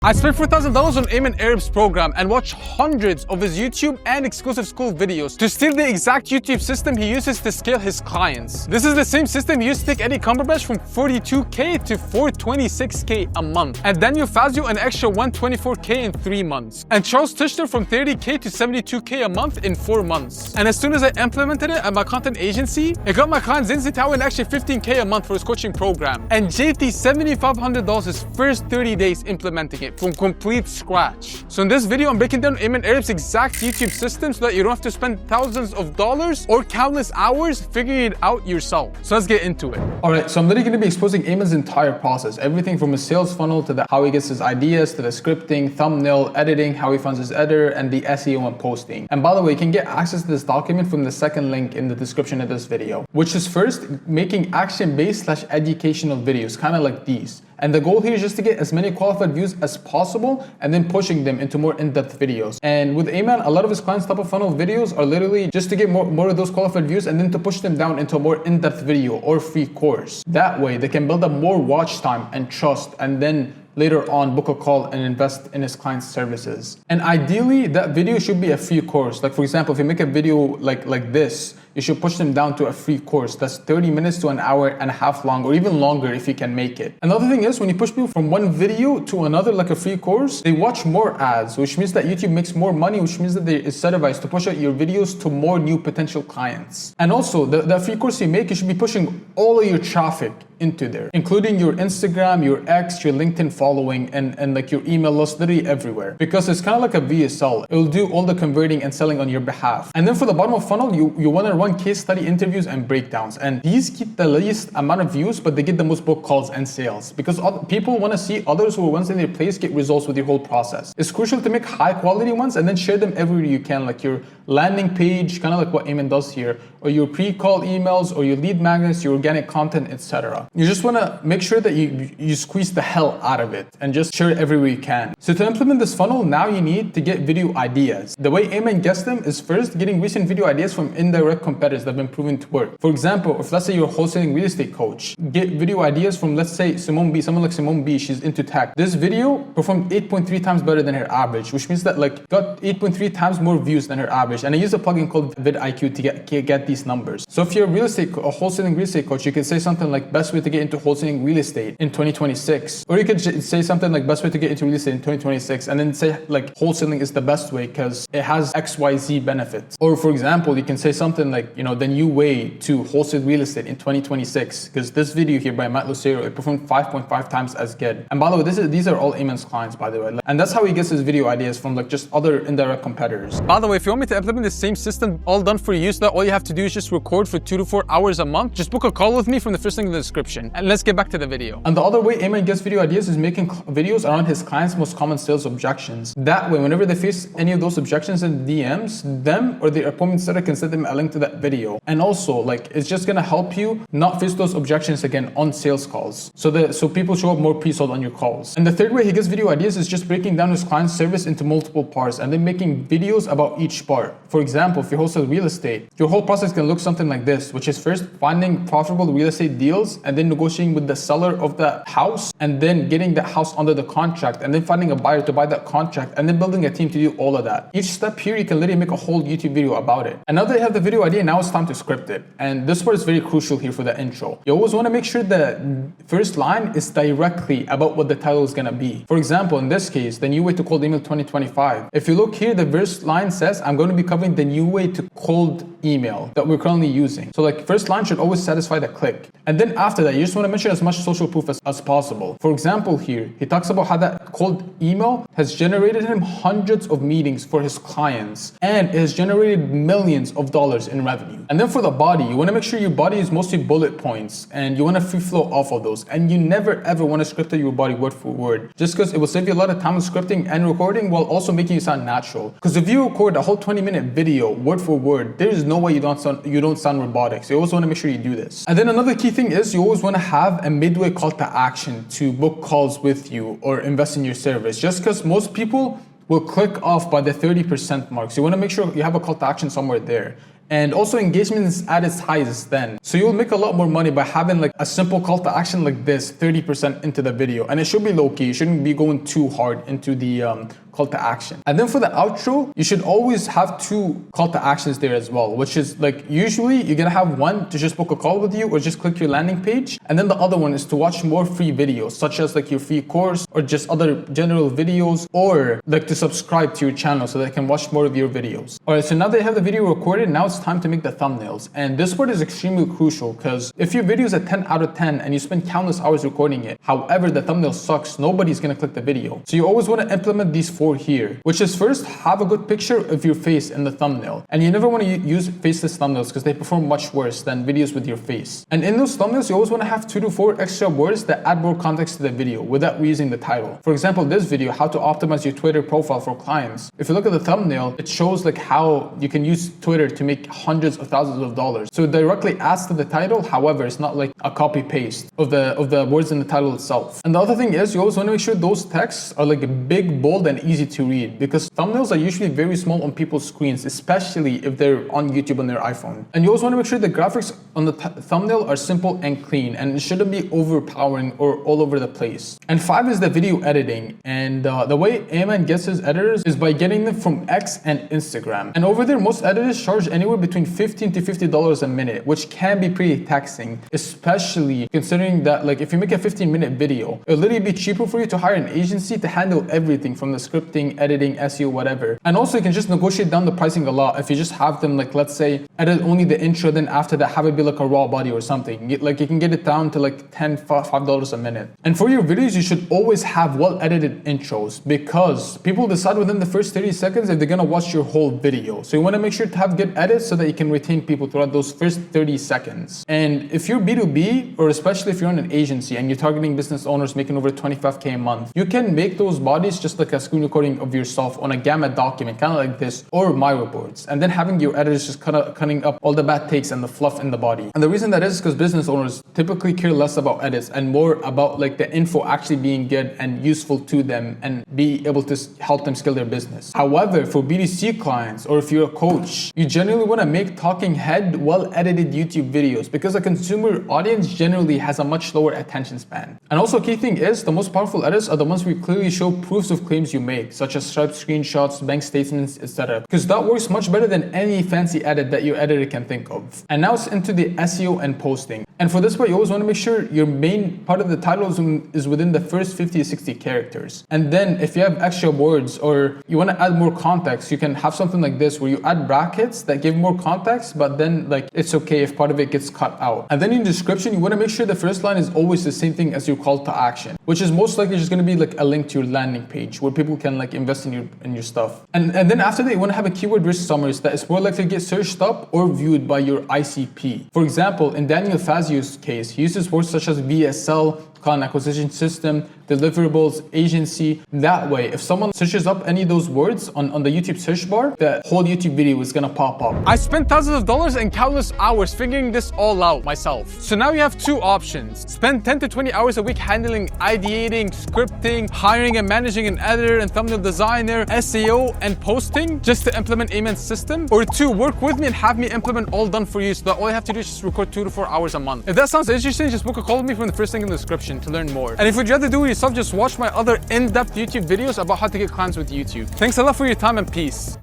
I spent $4,000 on Ayman Arab's program and watched hundreds of his YouTube and exclusive school videos to steal the exact YouTube system he uses to scale his clients. This is the same system he used to take Eddie Cumberbatch from 42K to 426K a month, and Daniel Fazio an extra 124K in 3 months, and Charles Tischler from 30K to 72K a month in 4 months. And as soon as I implemented it at my content agency, it got my client Zinzi Tao an extra 15K a month for his coaching program, and JT $7,500 his first 30 days implementing it from complete scratch. So in this video, I'm breaking down Ayman Arab's exact YouTube system so that you don't have to spend thousands of dollars or countless hours figuring it out yourself. So let's get into it. Alright, so I'm literally going to be exposing Ayman's entire process. Everything from his sales funnel to how he gets his ideas, to the scripting, thumbnail, editing, how he funds his editor, and the SEO and posting. And by the way, you can get access to this document from the second link in the description of this video, which is first making action-based / educational videos, kind of like these. And the goal here is just to get as many qualified views as possible and then pushing them into more in-depth videos. And with Ayman, a lot of his clients' top of funnel videos are literally just to get more of those qualified views and then to push them down into a more in-depth video or free course. That way, they can build up more watch time and trust, and then later on book a call and invest in his client's services. And ideally, that video should be a free course. Like for example, if you make a video like this, you should push them down to a free course that's 30 minutes to an hour and a half long, or even longer if you can make it. Another thing is, when you push people from one video to another like a free course, they watch more ads, which means that YouTube makes more money, which means that they're incentivized to push out your videos to more new potential clients. And also, the free course you make, you should be pushing all of your traffic into there, including your Instagram, your X, your LinkedIn following, and like your email list, literally everywhere. Because it's kind of like a VSL. It will do all the converting and selling on your behalf. And then for the bottom of funnel, you want to run case study interviews and breakdowns. And these keep the least amount of views, but they get the most book calls and sales. Because people want to see others who are once in their place get results with your whole process. It's crucial to make high quality ones and then share them everywhere you can, like your landing page, kind of like what Ayman does here, or your pre-call emails, or your lead magnets, your organic content, etc. You just want to make sure that you squeeze the hell out of it and just share it everywhere you can. So to implement this funnel, now you need to get video ideas. The way Ayman gets them is first getting recent video ideas from indirect competitors that have been proven to work. For example, if let's say you're a wholesaling real estate coach, get video ideas from, let's say, Simone B, someone like Simone B, she's into tech. This video performed 8.3 times better than her average, which means that like got 8.3 times more views than her average. And I use a plugin called vidIQ to get these numbers. So if you're a wholesaling real estate coach, you can say something like best way to get into wholesaling real estate in 2026. Or you could say something like best way to get into real estate in 2026, and then say like wholesaling is the best way because it has XYZ benefits. Or for example, you can say something like, you know, the new way to wholesale real estate in 2026, because this video here by Matt Lucero, it performed 5.5 times as good. And by the way, these are all Ayman's clients, by the way. And that's how he gets his video ideas, from like just other indirect competitors. By the way, if you want me to implement the same system all done for you, so that all you have to do is just record for 2 to 4 hours a month, just book a call with me from the first link in the description. And let's get back to the video. And the other way Ayman gets video ideas is making videos around his clients' most common sales objections. That way, whenever they face any of those objections in DMs, them or their appointment setter can send them a link to that video. And also, like, it's just gonna help you not face those objections again on sales calls, so people show up more pre-sold on your calls. And the third way he gets video ideas is just breaking down his client's service into multiple parts and then making videos about each part. For example, if you wholesale real estate, your whole process can look something like this, which is first finding profitable real estate deals and then negotiating with the seller of the house and then getting that house under the contract and then finding a buyer to buy that contract and then building a team to do all of that. Each step here, you can literally make a whole YouTube video about it. And now that you have the video idea, now it's time to script it. And this part is very crucial here for the intro. You always want to make sure the first line is directly about what the title is going to be. For example, in this case, the new way to cold email 2025. If you look here, the first line says, I'm going to be covering the new way to cold email that we're currently using. So like first line should always satisfy the click. And then after that, you just want to mention as much social proof as possible. For example, here, he talks about how that cold email has generated him hundreds of meetings for his clients and it has generated millions of dollars in revenue. And then for the body, you want to make sure your body is mostly bullet points and you want to free flow off of those. And you never ever want to script your body word for word, just because it will save you a lot of time with scripting and recording while also making you sound natural. Because if you record a whole 20-minute video word for word, there is no way you don't sound robotic. So you always want to make sure you do this. And then another key thing is you always want to have a midway call to action to book calls with you or invest in your service, just because most people will click off by the 30% mark. So you want to make sure you have a call to action somewhere there. And also engagement is at its highest then. So you'll make a lot more money by having like a simple call to action like this 30% into the video. And it should be low key. You shouldn't be going too hard into the call to action. And then for the outro, you should always have 2 call to actions there as well, which is like usually you're gonna have one to just book a call with you or just click your landing page. And then the other one is to watch more free videos, such as like your free course or just other general videos, or like to subscribe to your channel so they can watch more of your videos. All right, so now that you have the video recorded, now it's time to make the thumbnails. And this part is extremely crucial because if your video is a 10 out of 10 and you spend countless hours recording it, however, the thumbnail sucks, nobody's gonna click the video. So you always wanna implement these 4 here, which is first, have a good picture of your face in the thumbnail. And you never want to use faceless thumbnails because they perform much worse than videos with your face. And in those thumbnails, you always want to have 2 to 4 extra words that add more context to the video without reusing the title. For example, this video, how to optimize your Twitter profile for clients. If you look at the thumbnail, it shows like how you can use Twitter to make hundreds of thousands of dollars. So it directly adds to the title. However, it's not like a copy paste of the words in the title itself. And the other thing is you always want to make sure those texts are like big, bold, and easy to read, because thumbnails are usually very small on people's screens, especially if they're on YouTube on their iPhone. And you also want to make sure the graphics on the thumbnail are simple and clean, and it shouldn't be overpowering or all over the place. And 5 is the video editing. And the way Ayman gets his editors is by getting them from X and Instagram. And over there, most editors charge anywhere between $15 to $50 a minute, which can be pretty taxing, especially considering that like if you make a 15-minute video, it'll literally be cheaper for you to hire an agency to handle everything from the scripting, editing, SEO, whatever. And also you can just negotiate down the pricing a lot if you just have them like, let's say, edit only the intro, then after that have it be like a raw body or something. Like you can get it down to like $5 a minute. And for your videos, you should always have well-edited intros, because people decide within the first 30 seconds if they're gonna watch your whole video. So you wanna make sure to have good edits so that you can retain people throughout those first 30 seconds. And if you're B2B, or especially if you're on an agency and you're targeting business owners making over 25K a month, you can make those bodies just like a screen recording of yourself on a Gamma document, kind of like this, or Miro boards, and then having your editors just kind of cutting up all the bad takes and the fluff in the body. And the reason that is because business owners typically care less about edits and more about like the info actually being good and useful to them and be able to help them scale their business. However, for B2C clients, or if you're a coach, you generally want to make talking head, well-edited YouTube videos, because a consumer audience generally has a much lower attention span. And also key thing is, the most powerful edits are the ones where you clearly show proofs of claims you make, such as striped screenshots, bank statements, etc. Because that works much better than any fancy edit that your editor can think of. And now it's into the SEO and posting. And for this part, you always want to make sure your main part of the title is within the first 50 to 60 characters. And then if you have extra words or you want to add more context, you can have something like this where you add brackets that give more context, but then like it's okay if part of it gets cut out. And then in the description, you want to make sure the first line is always the same thing as your call to action, which is most likely just going to be like a link to your landing page where people can like invest in your stuff. And then after that, you want to have a keyword rich summary that is more likely to get searched up or viewed by your ICP. For example, in Daniel Fazio's case, he uses words such as VSL, client acquisition system, deliverables, agency. That way, if someone searches up any of those words on the YouTube search bar, the whole YouTube video is gonna pop up. I spent thousands of dollars and countless hours figuring this all out myself. So now you have 2 options. Spend 10 to 20 hours a week handling ideating, scripting, hiring and managing an editor and thumbnail designer, SEO, and posting just to implement Ayman's system. Or 2, work with me and have me implement all done for you, so that all you have to do is just record 2 to 4 hours a month. If that sounds interesting, just book a call with me from the first link in the description to learn more. And if you'd rather do it yourself, just watch my other in-depth YouTube videos about how to get clients with YouTube. Thanks a lot for your time, and peace.